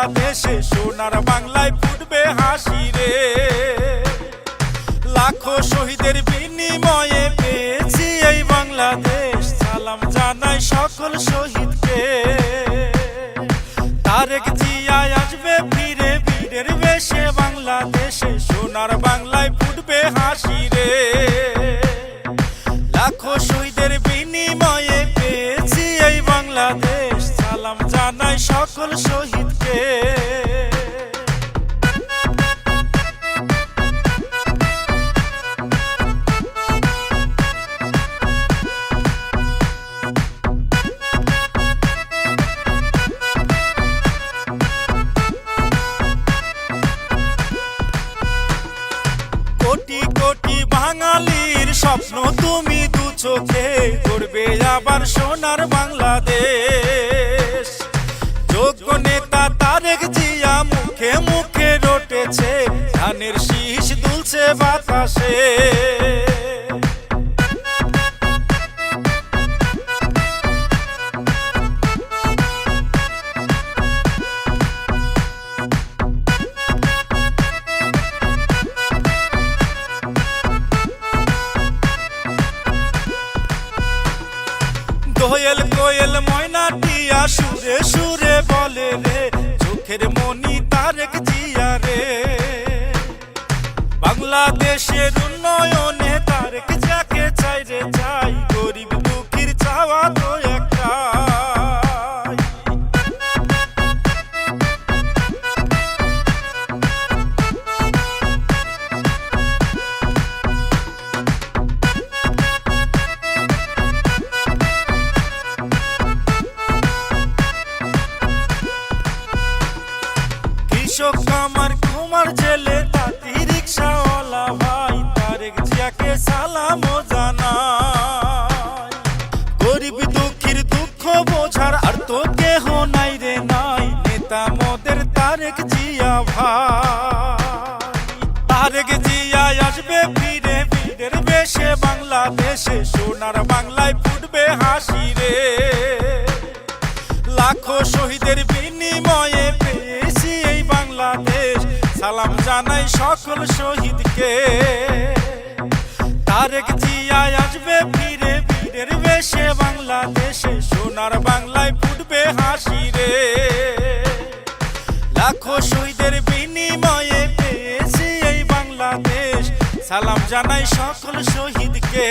বাংলাদেশে, সোনার বাংলায় ফুটবে হাসি রে। লাখো শহীদের বিনিময়ে পেয়েছি এই বাংলাদেশ, সালাম জানাই সকল শহীদকে। তারেক জিয়া আসবে ফিরে বীরের বেশে বাংলাদেশে, সোনার বাংলায় ফুটবে হাসি রে। লাখো শহীদের বিনিময়ে পেয়েছি এই বাংলাদেশ, সালাম জানাই সকল শহীদকে। কোটি কোটি বাঙালির স্বপ্ন তুমি দু চোখে, করবে আবার সোনার বাংলাদেশ। যোগ্য নেতা তারেক জিয়া মুখে মুখে রটেছে, ধানের শীষ দুলছে বাতাসে। কোয়েল কোয়েল ময়না টিয়া সুরে সুরে বলে রে, চোখের মনি তারেক জিয়া রে। বাংলাদেশের উন্নয়নে তারেক যাকে চাই রে চাই, গরিব দুঃখীর চাওয়া তো একটা। কৃষক কামার কুমার জেলে তাঁতি রিক্সাওয়ালা ভাই, তারেক জিয়াকে সালাম জানাই। গরিব দুঃখীর দুঃখ বোঝার আর তো কেহ নাই রে নাই, নেতা মোদের তারেক জিয়া ভাই। তারেক জিয়া আসবে ফিরে বীরের বেশে বাংলাদেশে, সোনার বাংলায় ফুটবে হাসি রে। লাখো শহীদের বিনিময়ে পেয়েছি এই বাংলাদেশ, সালাম জানাই সকল শহীদকে। তারেক জিয়া আসবে ফিরে বীরের বেশে বাংলাদেশে, সোনার বাংলায় ফুটবে হাসি রে। লাখো শহীদের বিনিময়ে পেয়েছি এই বাংলাদেশ, সালাম জানাই সকল শহীদকে।